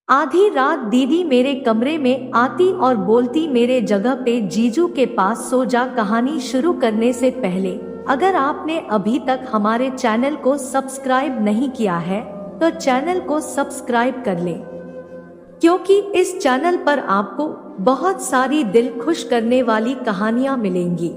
आधी रात दीदी मेरे कमरे में आती और बोलती, मेरे जगह पे जीजू के पास सो जा। कहानी शुरू करने से पहले अगर आपने अभी तक हमारे चैनल को सब्सक्राइब नहीं किया है तो चैनल को सब्सक्राइब कर ले, क्योंकि इस चैनल पर आपको बहुत सारी दिल खुश करने वाली कहानियां मिलेंगी।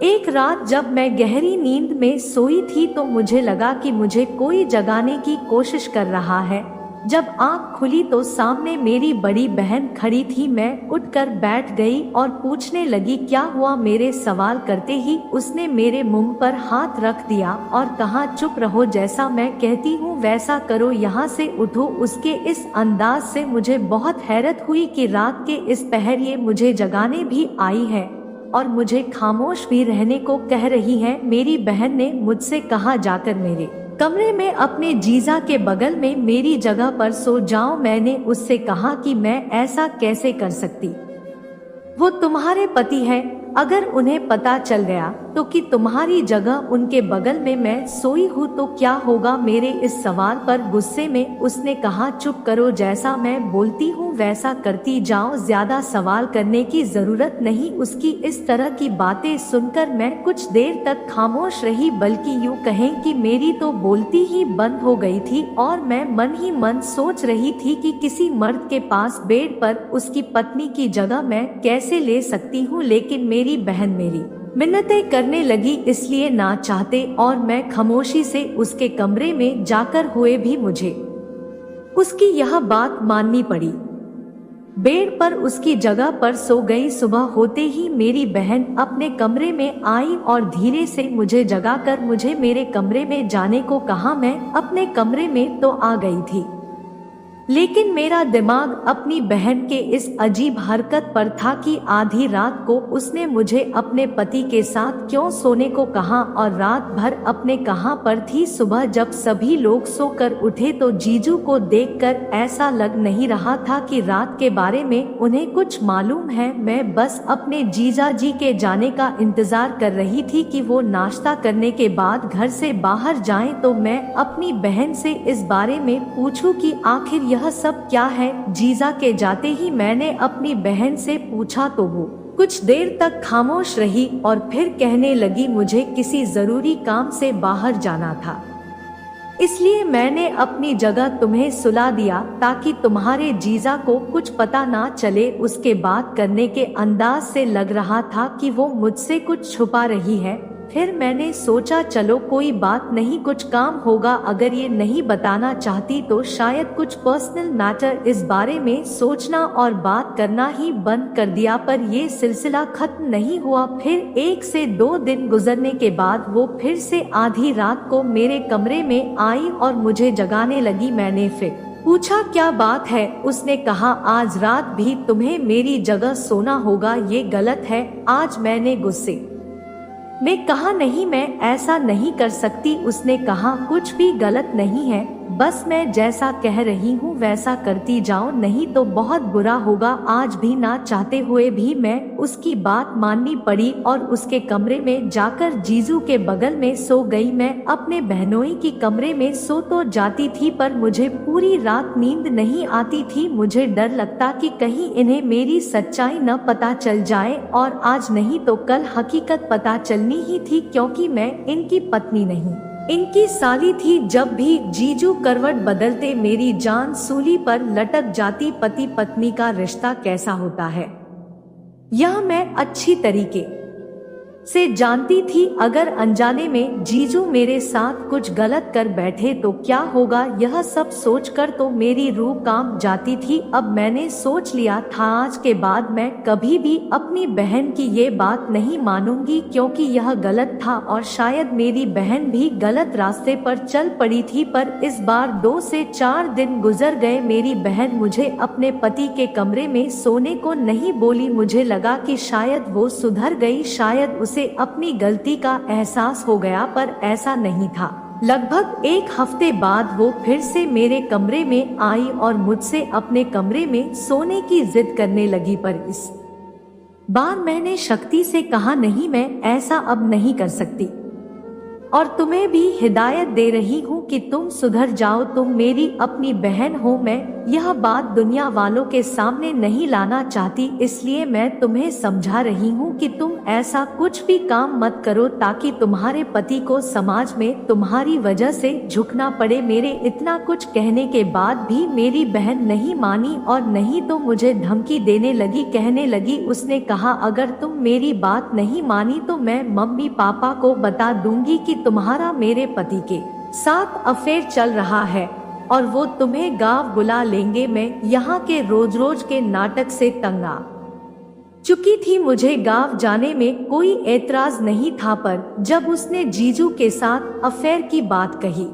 एक रात जब मैं गहरी नींद में सोई थी तो मुझे लगा कि मुझे कोई जगाने की कोशिश कर रहा है। जब आंख खुली तो सामने मेरी बड़ी बहन खड़ी थी। मैं उठकर बैठ गई और पूछने लगी, क्या हुआ? मेरे सवाल करते ही उसने मेरे मुंह पर हाथ रख दिया और कहा, चुप रहो, जैसा मैं कहती हूँ वैसा करो, यहाँ से उठो। उसके इस अंदाज से मुझे बहुत हैरत हुई कि रात के इस पहर ये मुझे जगाने भी आई है और मुझे खामोश भी रहने को कह रही है। मेरी बहन ने मुझसे कहा, जाकर मेरे कमरे में अपने जीजा के बगल में मेरी जगह पर सो जाओ। मैंने उससे कहा कि मैं ऐसा कैसे कर सकती, वो तुम्हारे पति हैं, अगर उन्हें पता चल गया तो कि तुम्हारी जगह उनके बगल में मैं सोई हूँ तो क्या होगा? मेरे इस सवाल पर गुस्से में उसने कहा, चुप करो, जैसा मैं बोलती हूँ वैसा करती जाओ, ज्यादा सवाल करने की जरूरत नहीं। उसकी इस तरह की बातें सुनकर मैं कुछ देर तक खामोश रही, बल्कि यूँ कहें कि मेरी तो बोलती ही बंद हो गई थी और मैं मन ही मन सोच रही थी कि किसी मर्द के पास बेड पर उसकी पत्नी की जगह मैं कैसे ले सकती हूँ। लेकिन मेरी बहन मेरी मिन्नतें करने लगी, इसलिए ना चाहते और मैं खामोशी से उसके कमरे में जाकर हुए भी मुझे उसकी यह बात माननी पड़ी। बेड पर उसकी जगह पर सो गई। सुबह होते ही मेरी बहन अपने कमरे में आई और धीरे से मुझे जगाकर मुझे मेरे कमरे में जाने को कहा। मैं अपने कमरे में तो आ गई थी, लेकिन मेरा दिमाग अपनी बहन के इस अजीब हरकत पर था कि आधी रात को उसने मुझे अपने पति के साथ क्यों सोने को कहा और रात भर अपने कहाँ पर थी। सुबह जब सभी लोग सोकर उठे तो जीजू को देखकर ऐसा लग नहीं रहा था कि रात के बारे में उन्हें कुछ मालूम है। मैं बस अपने जीजा जी के जाने का इंतजार कर रही थी कि वो नाश्ता करने के बाद घर से बाहर जाएं तो मैं अपनी बहन से इस बारे में पूछूं कि आखिर यह सब क्या है। जीजा के जाते ही मैंने अपनी बहन से पूछा तो वो कुछ देर तक खामोश रही और फिर कहने लगी, मुझे किसी जरूरी काम से बाहर जाना था, इसलिए मैंने अपनी जगह तुम्हें सुला दिया ताकि तुम्हारे जीजा को कुछ पता ना चले। उसके बात करने के अंदाज से लग रहा था कि वो मुझसे कुछ छुपा रही है। फिर मैंने सोचा, चलो कोई बात नहीं, कुछ काम होगा, अगर ये नहीं बताना चाहती तो शायद कुछ पर्सनल मैटर। इस बारे में सोचना और बात करना ही बंद कर दिया, पर ये सिलसिला खत्म नहीं हुआ। फिर 1 से 2 दिन गुजरने के बाद वो फिर से आधी रात को मेरे कमरे में आई और मुझे जगाने लगी। मैंने फिर पूछा, क्या बात है? उसने कहा, आज रात भी तुम्हें मेरी जगह सोना होगा, ये गलत है। आज मैंने गुस्से में कहा, नहीं, मैं ऐसा नहीं कर सकती। उसने कहा, कुछ भी गलत नहीं है, बस मैं जैसा कह रही हूँ वैसा करती जाओ, नहीं तो बहुत बुरा होगा। आज भी ना चाहते हुए भी मैं उसकी बात माननी पड़ी और उसके कमरे में जाकर जीजू के बगल में सो गई। मैं अपने बहनोई की कमरे में सो तो जाती थी, पर मुझे पूरी रात नींद नहीं आती थी। मुझे डर लगता कि कहीं इन्हें मेरी सच्चाई न पता चल जाए और आज नहीं तो कल हकीकत पता चलनी ही थी, क्योंकि मैं इनकी पत्नी नहीं, इनकी साली थी। जब भी जीजू करवट बदलते मेरी जान सूली पर लटक जाती। पति पत्नी का रिश्ता कैसा होता है यह मैं अच्छी तरीके से जानती थी। अगर अनजाने में जीजू मेरे साथ कुछ गलत कर बैठे तो क्या होगा, यह सब सोचकर तो मेरी रूह कांप जाती थी। अब मैंने सोच लिया था, आज के बाद मैं कभी भी अपनी बहन की ये बात नहीं मानूंगी, क्योंकि यह गलत था और शायद मेरी बहन भी गलत रास्ते पर चल पड़ी थी। पर इस बार 2 से 4 दिन गुजर गए, मेरी बहन मुझे अपने पति के कमरे में सोने को नहीं बोली। मुझे लगा कि शायद वो सुधर गई, शायद उसे अपनी गलती का एहसास हो गया, पर ऐसा नहीं था। लगभग 1 हफ्ते बाद वो फिर से मेरे कमरे में आई और मुझसे अपने कमरे में सोने की जिद करने लगी, पर इस बार मैंने शक्ति से कहा, नहीं, मैं ऐसा अब नहीं कर सकती। और तुम्हें भी हिदायत दे रही हूँ कि तुम सुधर जाओ। तुम मेरी अपनी बहन हो। मैं यह बात दुनिया वालों के सामने नहीं लाना चाहती, इसलिए मैं तुम्हें समझा रही हूँ कि तुम ऐसा कुछ भी काम मत करो ताकि तुम्हारे पति को समाज में तुम्हारी वजह से झुकना पड़े। मेरे इतना कुछ कहने के बाद भी मेरी बहन नहीं मानी और नहीं तो मुझे धमकी देने लगी। कहने लगी, उसने कहा, अगर तुम मेरी बात नहीं मानी तो मैं मम्मी पापा को बता दूंगी कि तुम्हारा मेरे पति के साथ अफेयर चल रहा है और वो तुम्हें गांव बुला लेंगे। मैं यहाँ के रोज रोज के नाटक से तंग आ चुकी थी। मुझे गांव जाने में कोई एतराज नहीं था, पर जब उसने जीजू के साथ अफेयर की बात कही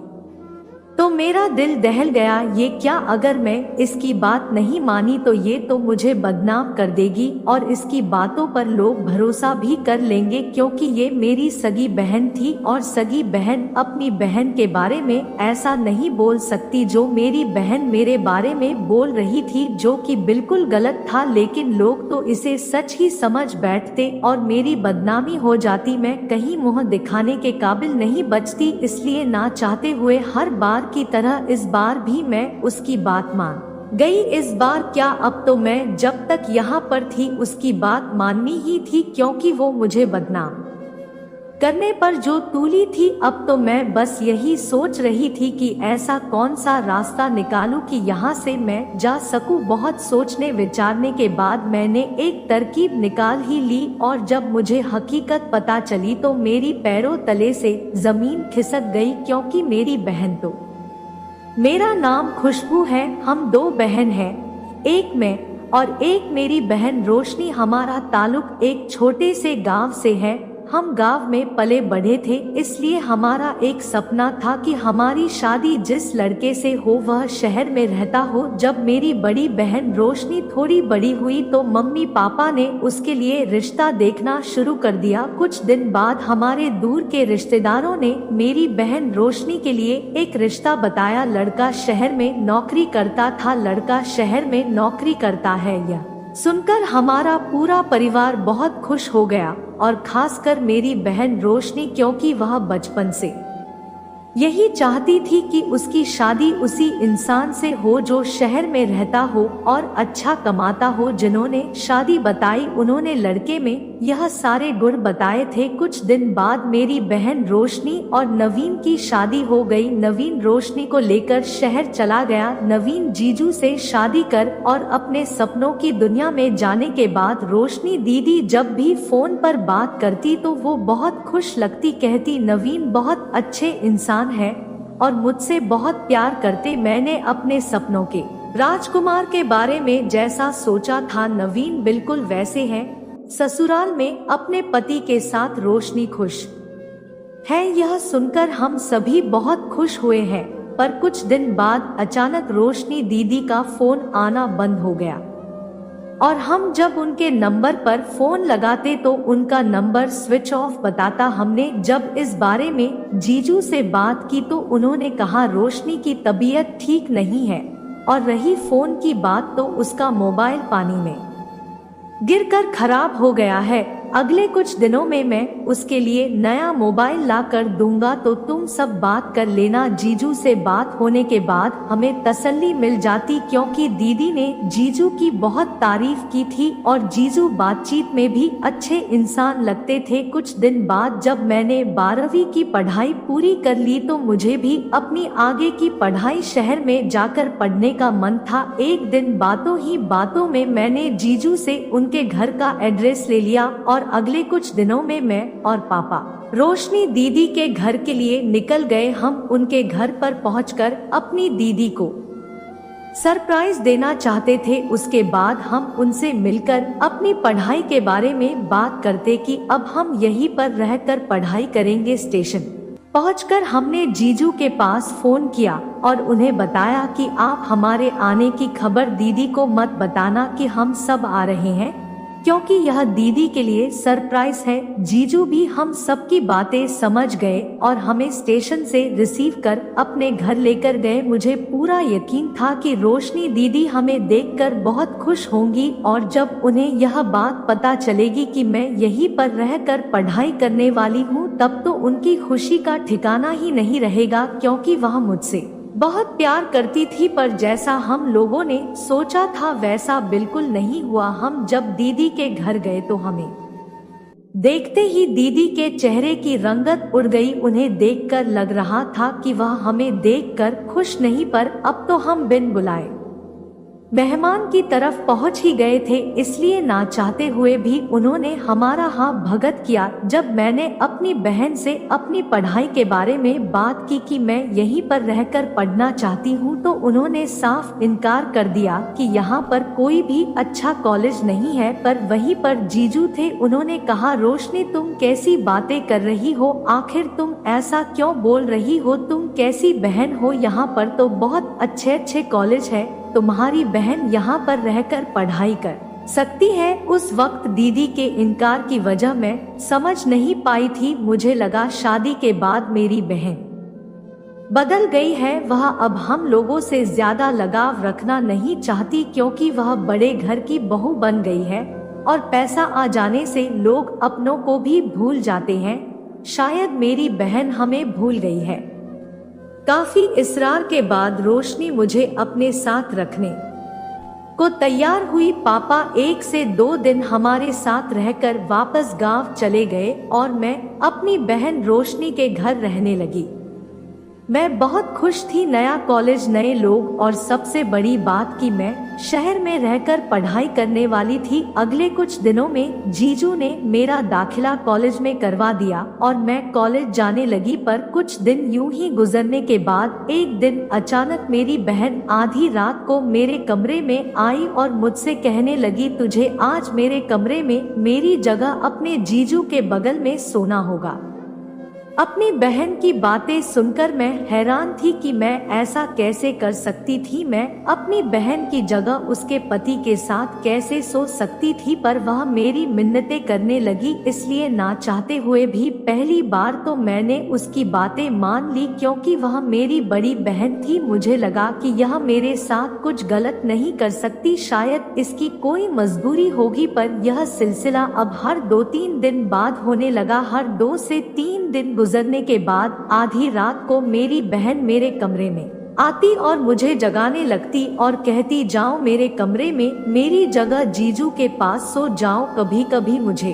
तो मेरा दिल दहल गया। ये क्या, अगर मैं इसकी बात नहीं मानी तो ये तो मुझे बदनाम कर देगी और इसकी बातों पर लोग भरोसा भी कर लेंगे, क्योंकि ये मेरी सगी बहन थी और सगी बहन अपनी बहन के बारे में ऐसा नहीं बोल सकती जो मेरी बहन मेरे बारे में बोल रही थी, जो कि बिल्कुल गलत था। लेकिन लोग तो इसे सच ही समझ बैठते और मेरी बदनामी हो जाती। मैं कहीं मुंह दिखाने के काबिल नहीं बचती, इसलिए ना चाहते हुए हर बार की तरह इस बार भी मैं उसकी बात मान गई। इस बार क्या, अब तो मैं जब तक यहाँ पर थी उसकी बात माननी ही थी, क्योंकि वो मुझे बदनाम करने पर जो तूली थी। अब तो मैं बस यही सोच रही थी कि ऐसा कौन सा रास्ता निकालूं कि यहाँ से मैं जा सकूं। बहुत सोचने विचारने के बाद मैंने एक तरकीब निकाल ही ली और जब मुझे हकीकत पता चली तो मेरी पैरों तले से जमीन खिसक गई, क्योंकि मेरी बहन तो मेरा नाम खुशबू है। हम दो बहन हैं, एक मैं और एक मेरी बहन रोशनी। हमारा ताल्लुक एक छोटे से गांव से है। हम गांव में पले बढ़े थे, इसलिए हमारा एक सपना था कि हमारी शादी जिस लड़के से हो वह शहर में रहता हो। जब मेरी बड़ी बहन रोशनी थोड़ी बड़ी हुई तो मम्मी पापा ने उसके लिए रिश्ता देखना शुरू कर दिया। कुछ दिन बाद हमारे दूर के रिश्तेदारों ने मेरी बहन रोशनी के लिए एक रिश्ता बताया। लड़का शहर में नौकरी करता था। लड़का शहर में नौकरी करता है, यह सुनकर हमारा पूरा परिवार बहुत खुश हो गया और खासकर मेरी बहन रोशनी, क्योंकि वह बचपन से यही चाहती थी कि उसकी शादी उसी इंसान से हो जो शहर में रहता हो और अच्छा कमाता हो। जिन्होंने शादी बताई उन्होंने लड़के में यह सारे गुण बताए थे। कुछ दिन बाद मेरी बहन रोशनी और नवीन की शादी हो गई। नवीन रोशनी को लेकर शहर चला गया। नवीन जीजू से शादी कर और अपने सपनों की दुनिया में जाने के बाद रोशनी दीदी जब भी फोन पर बात करती तो वो बहुत खुश लगती। कहती, नवीन बहुत अच्छे इंसान है और मुझसे बहुत प्यार करते। मैंने अपने सपनों के राजकुमार के बारे में जैसा सोचा था नवीन बिल्कुल वैसे हैं। ससुराल में अपने पति के साथ रोशनी खुश है, यह सुनकर हम सभी बहुत खुश हुए हैं। पर कुछ दिन बाद अचानक रोशनी दीदी का फोन आना बंद हो गया और हम जब उनके नंबर पर फोन लगाते तो उनका नंबर स्विच ऑफ बताता। हमने जब इस बारे में जीजू से बात की तो उन्होंने कहा रोशनी की तबीयत ठीक नहीं है और रही फोन की बात तो उसका मोबाइल पानी में गिरकर खराब हो गया है। अगले कुछ दिनों में मैं उसके लिए नया मोबाइल ला कर दूंगा, तो तुम सब बात कर लेना। जीजू से बात होने के बाद हमें तसल्ली मिल जाती, क्योंकि दीदी ने जीजू की बहुत तारीफ की थी और जीजू बातचीत में भी अच्छे इंसान लगते थे। कुछ दिन बाद जब मैंने 12वीं की पढ़ाई पूरी कर ली तो मुझे भी अपनी आगे की पढ़ाई शहर में जाकर पढ़ने का मन था। एक दिन बातों ही बातों में मैंने जीजू से उनके घर का एड्रेस ले लिया और अगले कुछ दिनों में मैं और पापा रोशनी दीदी के घर के लिए निकल गए। हम उनके घर पर पहुंचकर अपनी दीदी को सरप्राइज देना चाहते थे। उसके बाद हम उनसे मिलकर अपनी पढ़ाई के बारे में बात करते कि अब हम यहीं पर रहकर पढ़ाई करेंगे। स्टेशन पहुंचकर हमने जीजू के पास फोन किया और उन्हें बताया कि आप हमारे आने की खबर दीदी को मत बताना कि हम सब आ रहे हैं। क्योंकि यह दीदी के लिए सरप्राइज है। जीजू भी हम सबकी बातें समझ गए और हमें स्टेशन से रिसीव कर अपने घर लेकर गए। मुझे पूरा यकीन था कि रोशनी दीदी हमें देखकर बहुत खुश होंगी और जब उन्हें यह बात पता चलेगी कि मैं यहीं पर रहकर पढ़ाई करने वाली हूँ तब तो उनकी खुशी का ठिकाना ही नहीं रहेगा, क्योंकि वह मुझसे बहुत प्यार करती थी। पर जैसा हम लोगों ने सोचा था वैसा बिल्कुल नहीं हुआ। हम जब दीदी के घर गए तो हमें देखते ही दीदी के चेहरे की रंगत उड़ गई। उन्हें देखकर लग रहा था कि वह हमें देखकर खुश नहीं, पर अब तो हम बिन बुलाए मेहमान की तरफ पहुंच ही गए थे, इसलिए ना चाहते हुए भी उन्होंने हमारा हाँ भगत किया। जब मैंने अपनी बहन से अपनी पढ़ाई के बारे में बात की कि मैं यहीं पर रहकर पढ़ना चाहती हूँ तो उन्होंने साफ इनकार कर दिया कि यहाँ पर कोई भी अच्छा कॉलेज नहीं है। पर वहीं पर जीजू थे, उन्होंने कहा, रोशनी तुम कैसी बातें कर रही हो, आखिर तुम ऐसा क्यों बोल रही हो, तुम कैसी बहन हो, यहाँ पर तो बहुत अच्छे अच्छे कॉलेज है, तुम्हारी बहन यहाँ पर रहकर पढ़ाई कर सकती है। उस वक्त दीदी के इनकार की वजह मैं समझ नहीं पाई थी। मुझे लगा शादी के बाद मेरी बहन बदल गई है, वह अब हम लोगों से ज्यादा लगाव रखना नहीं चाहती, क्योंकि वह बड़े घर की बहू बन गई है और पैसा आ जाने से लोग अपनों को भी भूल जाते हैं। शायद मेरी बहन हमें भूल गई है। काफी इसरार के बाद रोशनी मुझे अपने साथ रखने को तैयार हुई। पापा 1 से 2 दिन हमारे साथ रहकर वापस गांव चले गए और मैं अपनी बहन रोशनी के घर रहने लगी। मैं बहुत खुश थी, नया कॉलेज, नए लोग और सबसे बड़ी बात कि मैं शहर में रहकर पढ़ाई करने वाली थी। अगले कुछ दिनों में जीजू ने मेरा दाखिला कॉलेज में करवा दिया और मैं कॉलेज जाने लगी। पर कुछ दिन यूं ही गुजरने के बाद एक दिन अचानक मेरी बहन आधी रात को मेरे कमरे में आई और मुझसे कहने लगी, तुझे आज मेरे कमरे में मेरी जगह अपने जीजू के बगल में सोना होगा। अपनी बहन की बातें सुनकर मैं हैरान थी कि मैं ऐसा कैसे कर सकती थी। मैं अपनी बहन की जगह उसके पति के साथ कैसे सो सकती थी, पर वह मेरी मिन्नतें करने लगी, इसलिए ना चाहते हुए भी पहली बार तो मैंने उसकी बातें मान ली, क्योंकि वह मेरी बड़ी बहन थी। मुझे लगा कि यह मेरे साथ कुछ गलत नहीं कर सकती, शायद इसकी कोई मजबूरी होगी। पर यह सिलसिला अब हर 2-3 दिन बाद होने लगा। हर 2 से 3 दिन गुजरने के बाद आधी रात को मेरी बहन मेरे कमरे में आती और मुझे जगाने लगती और कहती, जाओ मेरे कमरे में, मेरी जगह जीजू के पास सो जाओ। कभी कभी मुझे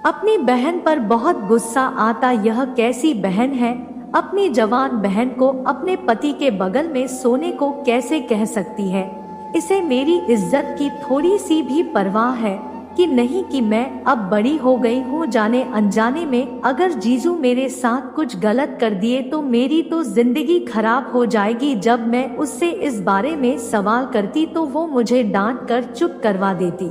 अपनी बहन पर बहुत गुस्सा आता, यह कैसी बहन है, अपनी जवान बहन को अपने पति के बगल में सोने को कैसे कह सकती है। इसे मेरी इज्जत की थोड़ी सी भी परवाह है कि नहीं कि मैं अब बड़ी हो गई हूँ। जाने अनजाने में अगर जीजू मेरे साथ कुछ गलत कर दिए तो मेरी तो जिंदगी खराब हो जाएगी। जब मैं उससे इस बारे में सवाल करती तो वो मुझे डांट कर चुप करवा देती,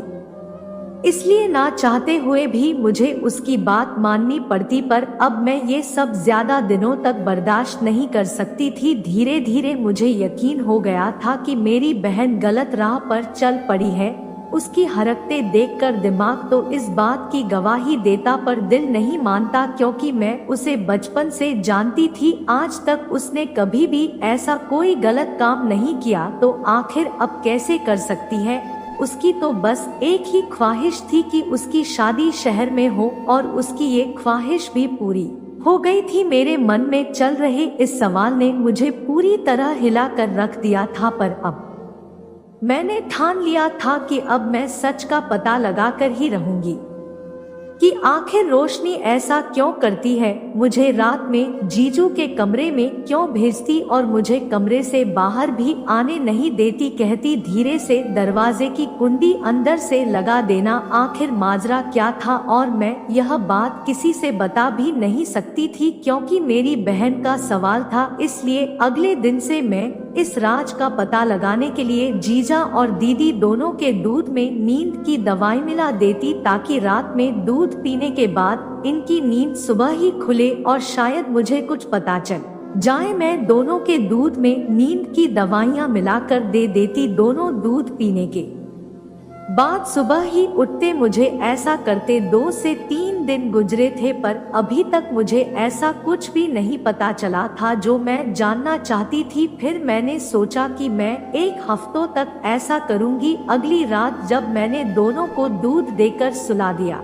इसलिए ना चाहते हुए भी मुझे उसकी बात माननी पड़ती। पर अब मैं ये सब ज्यादा दिनों तक बर्दाश्त नहीं कर सकती थी। धीरे धीरे मुझे यकीन हो गया था कि मेरी बहन गलत राह पर चल पड़ी है। उसकी हरकतें देखकर दिमाग तो इस बात की गवाही देता, पर दिल नहीं मानता, क्योंकि मैं उसे बचपन से जानती थी। आज तक उसने कभी भी ऐसा कोई गलत काम नहीं किया, तो आखिर अब कैसे कर सकती है। उसकी तो बस एक ही ख्वाहिश थी कि उसकी शादी शहर में हो, और उसकी ये ख्वाहिश भी पूरी हो गई थी। मेरे मन में चल रहे इस सवाल ने मुझे पूरी तरह हिला कर रख दिया था, पर अब मैंने ठान लिया था कि अब मैं सच का पता लगाकर ही रहूंगी कि आखिर रोशनी ऐसा क्यों करती है, मुझे रात में जीजू के कमरे में क्यों भेजती और मुझे कमरे से बाहर भी आने नहीं देती। कहती, धीरे से दरवाजे की कुंडी अंदर से लगा देना। आखिर माजरा क्या था, और मैं यह बात किसी से बता भी नहीं सकती थी, क्योंकि मेरी बहन का सवाल था। इसलिए अगले दिन से मैं इस राज का पता लगाने के लिए जीजा और दीदी दोनों के दूध में नींद की दवाई मिला देती, ताकि रात में दूध पीने के बाद इनकी नींद सुबह ही खुले और शायद मुझे कुछ पता चल जाए। मैं दोनों के दूध में नींद की दवाइयां मिलाकर दे देती। दोनों दूध पीने के बात सुबह ही उठते मुझे ऐसा करते 2 से 3 दिन गुजरे थे, पर अभी तक मुझे ऐसा कुछ भी नहीं पता चला था जो मैं जानना चाहती थी। फिर मैंने सोचा कि मैं 1 हफ्तों तक ऐसा करूंगी। अगली रात जब मैंने दोनों को दूध देकर सुला दिया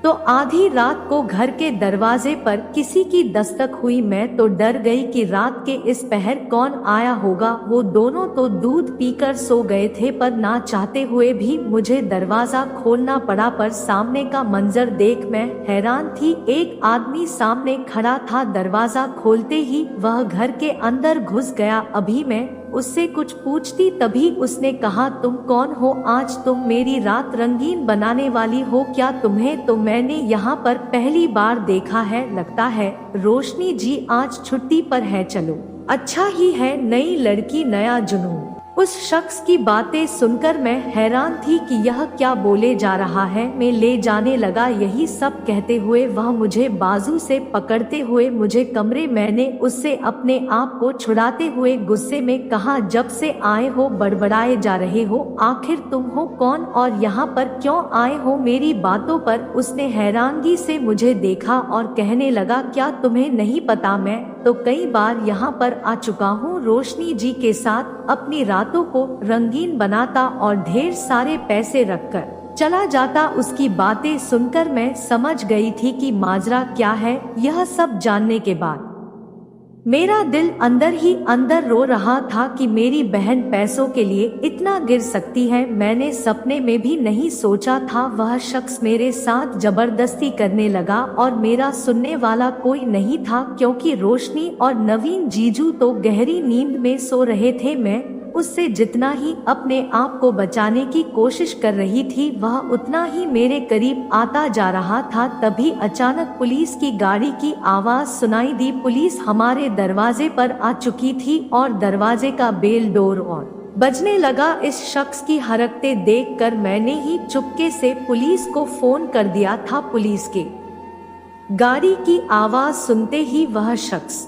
तो आधी रात को घर के दरवाजे पर किसी की दस्तक हुई। मैं तो डर गई कि रात के इस पहर कौन आया होगा। वो दोनों तो दूध पीकर सो गए थे, पर ना चाहते हुए भी मुझे दरवाजा खोलना पड़ा। पर सामने का मंजर देख मैं हैरान थी। एक आदमी सामने खड़ा था। दरवाजा खोलते ही वह घर के अंदर घुस गया। अभी मैं उससे कुछ पूछती तभी उसने कहा, तुम कौन हो? आज तुम मेरी रात रंगीन बनाने वाली हो क्या? तुम्हें तो मैंने यहाँ पर पहली बार देखा है। लगता है रोशनी जी आज छुट्टी पर है। चलो अच्छा ही है, नई लड़की नया जुनून। उस शख्स की बातें सुनकर मैं हैरान थी कि यह क्या बोले जा रहा है। मैं ले जाने लगा। यही सब कहते हुए वह मुझे बाजू से पकड़ते हुए मुझे कमरे, मैंने उससे अपने आप को छुड़ाते हुए गुस्से में कहा, जब से आए हो बड़बड़ाए जा रहे हो। आखिर तुम हो कौन और यहाँ पर क्यों आए हो? मेरी बातों पर उसने हैरानगी से मुझे देखा और कहने लगा, क्या तुम्हें नहीं पता मैं तो कई बार यहाँ पर आ चुका हूँ रोशनी जी के साथ। अपनी रातों को रंगीन बनाता और ढेर सारे पैसे रखकर चला जाता। उसकी बातें सुनकर मैं समझ गई थी कि माजरा क्या है। यह सब जानने के बाद मेरा दिल अंदर ही अंदर रो रहा था कि मेरी बहन पैसों के लिए इतना गिर सकती है। मैंने सपने में भी नहीं सोचा था वह शख्स मेरे साथ जबरदस्ती करने लगा और मेरा सुनने वाला कोई नहीं था, क्योंकि रोशनी और नवीन जीजू तो गहरी नींद में सो रहे थे। मैं उससे जितना ही अपने आप को बचाने की कोशिश कर रही थी वह उतना ही मेरे करीब आता जा रहा था। तभी अचानक पुलिस की गाड़ी की आवाज सुनाई दी। पुलिस हमारे दरवाजे पर आ चुकी थी और दरवाजे का बेल डोर और बजने लगा। इस शख्स की हरकतें देखकर मैंने ही चुपके से पुलिस को फोन कर दिया था। पुलिस के गाड़ी की आवाज सुनते ही वह शख्स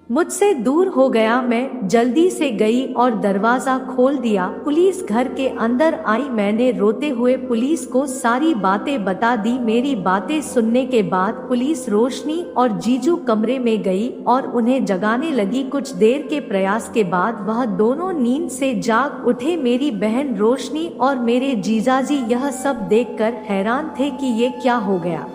मुझसे दूर हो गया। मैं जल्दी से गई और दरवाजा खोल दिया। पुलिस घर के अंदर आई। मैंने रोते हुए पुलिस को सारी बातें बता दी। मेरी बातें सुनने के बाद पुलिस रोशनी और जीजू कमरे में गई और उन्हें जगाने लगी। कुछ देर के प्रयास के बाद वह दोनों नींद से जाग उठे। मेरी बहन रोशनी और मेरे जीजाजी यह सब देखकर हैरान थे कि ये क्या हो गया।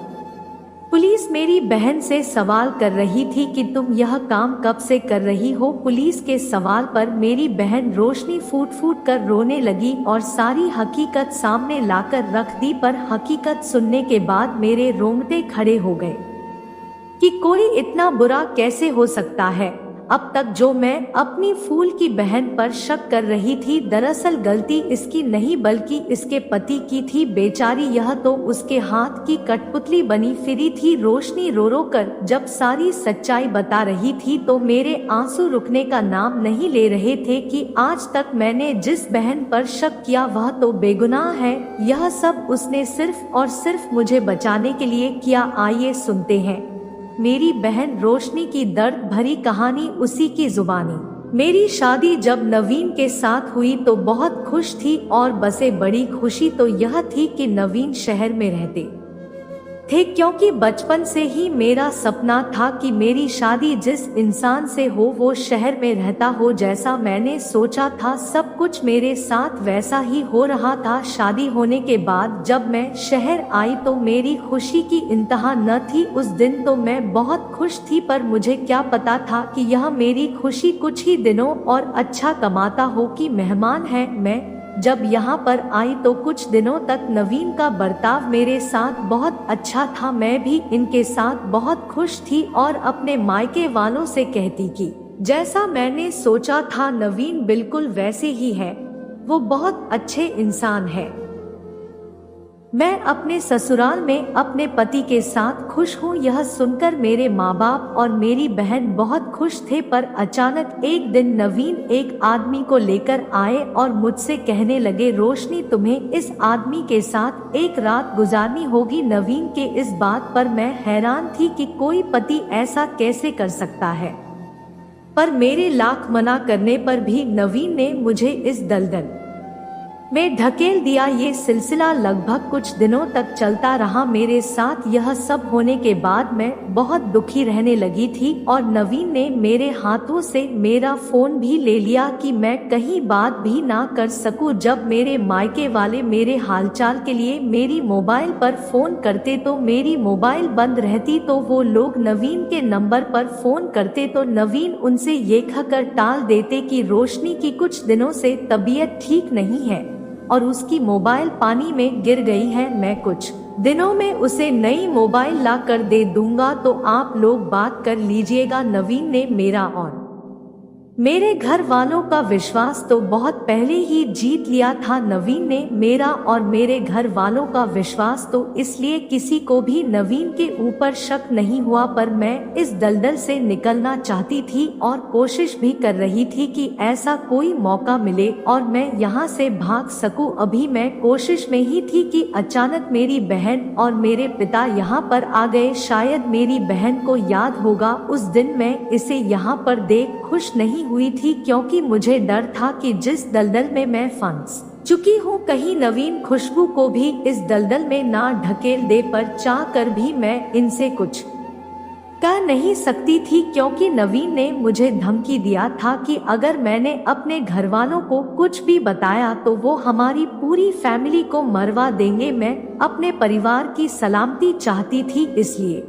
पुलिस मेरी बहन से सवाल कर रही थी कि तुम यह काम कब से कर रही हो। पुलिस के सवाल पर मेरी बहन रोशनी फूट फूट कर रोने लगी और सारी हकीकत सामने लाकर रख दी। पर हकीकत सुनने के बाद मेरे रोंगटे खड़े हो गए कि कोई इतना बुरा कैसे हो सकता है। अब तक जो मैं अपनी फूल की बहन पर शक कर रही थी, दरअसल गलती इसकी नहीं बल्कि इसके पति की थी। बेचारी यह तो उसके हाथ की कठपुतली बनी फिरी थी। रोशनी रो रो कर जब सारी सच्चाई बता रही थी तो मेरे आंसू रुकने का नाम नहीं ले रहे थे कि आज तक मैंने जिस बहन पर शक किया वह तो बेगुनाह है। यह सब उसने सिर्फ और सिर्फ मुझे बचाने के लिए किया। आइए सुनते हैं मेरी बहन रोशनी की दर्द भरी कहानी उसी की जुबानी। मेरी शादी जब नवीन के साथ हुई तो बहुत खुश थी और बसे बड़ी खुशी तो यह थी कि नवीन शहर में रहते थे, क्योंकि बचपन से ही मेरा सपना था कि मेरी शादी जिस इंसान से हो वो शहर में रहता हो। जैसा मैंने सोचा था सब कुछ मेरे साथ वैसा ही हो रहा था। शादी होने के बाद जब मैं शहर आई तो मेरी खुशी की इंतहा न थी। उस दिन तो मैं बहुत खुश थी, पर मुझे क्या पता था कि यह मेरी खुशी कुछ ही दिनों और अच्छा कमाता हो कि मेहमान है। मैं जब यहाँ पर आई तो कुछ दिनों तक नवीन का बर्ताव मेरे साथ बहुत अच्छा था। मैं भी इनके साथ बहुत खुश थी और अपने मायके वालों से कहती कि जैसा मैंने सोचा था नवीन बिल्कुल वैसे ही है, वो बहुत अच्छे इंसान है। मैं अपने ससुराल में अपने पति के साथ खुश हूँ। यह सुनकर मेरे माँ बाप और मेरी बहन बहुत खुश थे, पर अचानक एक दिन नवीन एक आदमी को लेकर आए और मुझसे कहने लगे, रोशनी तुम्हें इस आदमी के साथ एक रात गुजारनी होगी। नवीन के इस बात पर मैं हैरान थी कि कोई पति ऐसा कैसे कर सकता है, पर मेरे लाख मना करने पर भी नवीन ने मुझे इस दलदल में ढकेल दिया। ये सिलसिला लगभग कुछ दिनों तक चलता रहा। मेरे साथ यह सब होने के बाद मैं बहुत दुखी रहने लगी थी और नवीन ने मेरे हाथों से मेरा फोन भी ले लिया कि मैं कहीं बात भी ना कर सकूं। जब मेरे मायके वाले मेरे हालचाल के लिए मेरी मोबाइल पर फोन करते तो मेरी मोबाइल बंद रहती, तो वो लोग नवीन के नंबर पर फोन करते तो नवीन उनसे ये कहकर टाल देते कि रोशनी की कुछ दिनों से तबीयत ठीक नहीं है और उसकी मोबाइल पानी में गिर गई है। मैं कुछ दिनों में उसे नई मोबाइल ला कर दे दूंगा, तो आप लोग बात कर लीजिएगा। नवीन ने मेरा और मेरे घर वालों का विश्वास तो बहुत पहले ही जीत लिया था। नवीन ने मेरा और मेरे घर वालों का विश्वास तो इसलिए किसी को भी नवीन के ऊपर शक नहीं हुआ, पर मैं इस दलदल से निकलना चाहती थी और कोशिश भी कर रही थी कि ऐसा कोई मौका मिले और मैं यहाँ से भाग सकूं। अभी मैं कोशिश में ही थी कि अचानक मेरी बहन और मेरे पिता यहाँ पर आ गए। शायद मेरी बहन को याद होगा, उस दिन मैं इसे यहाँ पर देख खुश नहीं हुई थी, क्योंकि मुझे डर था कि जिस दलदल में मैं फंस चुकी हूँ कहीं नवीन खुशबू को भी इस दलदल में ना ढकेल दे। पर चाह कर भी मैं इनसे कुछ कह नहीं सकती थी, क्योंकि नवीन ने मुझे धमकी दिया था कि अगर मैंने अपने घर वालों को कुछ भी बताया तो वो हमारी पूरी फैमिली को मरवा देंगे। मैं अपने परिवार की सलामती चाहती थी, इसलिए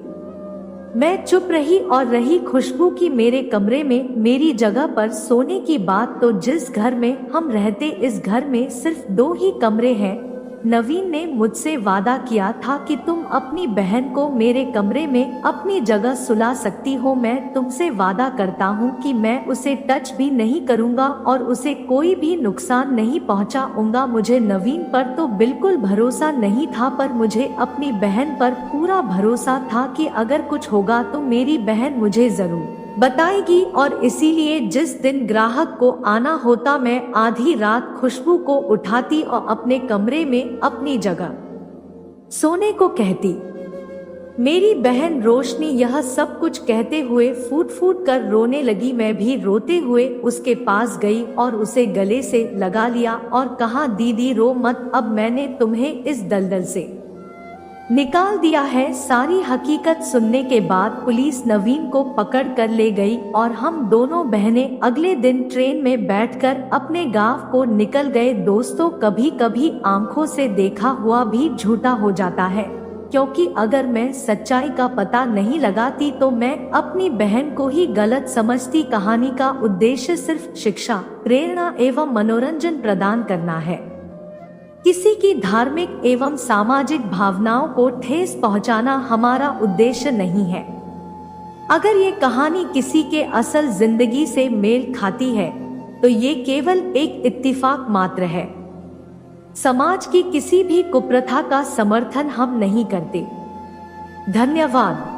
मैं चुप रही और रही। खुशबू की मेरे कमरे में मेरी जगह पर सोने की बात, तो जिस घर में हम रहते इस घर में सिर्फ 2 ही कमरे हैं। नवीन ने मुझसे वादा किया था कि तुम अपनी बहन को मेरे कमरे में अपनी जगह सुला सकती हो। मैं तुमसे वादा करता हूँ कि मैं उसे टच भी नहीं करूँगा और उसे कोई भी नुकसान नहीं पहुँचाऊंगा। मुझे नवीन पर तो बिल्कुल भरोसा नहीं था, पर मुझे अपनी बहन पर पूरा भरोसा था कि अगर कुछ होगा तो मेरी बहन मुझे जरूर बताएगी। और इसीलिए जिस दिन ग्राहक को आना होता मैं आधी रात खुशबू को उठाती और अपने कमरे में अपनी जगह सोने को कहती। मेरी बहन रोशनी यह सब कुछ कहते हुए फूट फूट कर रोने लगी। मैं भी रोते हुए उसके पास गई और उसे गले से लगा लिया और कहा, दीदी रो मत, अब मैंने तुम्हें इस दलदल से निकाल दिया है। सारी हकीकत सुनने के बाद पुलिस नवीन को पकड़ कर ले गई और हम दोनों बहनें अगले दिन ट्रेन में बैठकर अपने गांव को निकल गए। दोस्तों, कभी कभी आंखों से देखा हुआ भी झूठा हो जाता है, क्योंकि अगर मैं सच्चाई का पता नहीं लगाती तो मैं अपनी बहन को ही गलत समझती। कहानी का उद्देश्य सिर्फ शिक्षा, प्रेरणा एवं मनोरंजन प्रदान करना है। किसी की धार्मिक एवं सामाजिक भावनाओं को ठेस पहुंचाना हमारा उद्देश्य नहीं है। अगर ये कहानी किसी के असल जिंदगी से मेल खाती है तो ये केवल एक इत्तेफाक मात्र है। समाज की किसी भी कुप्रथा का समर्थन हम नहीं करते। धन्यवाद।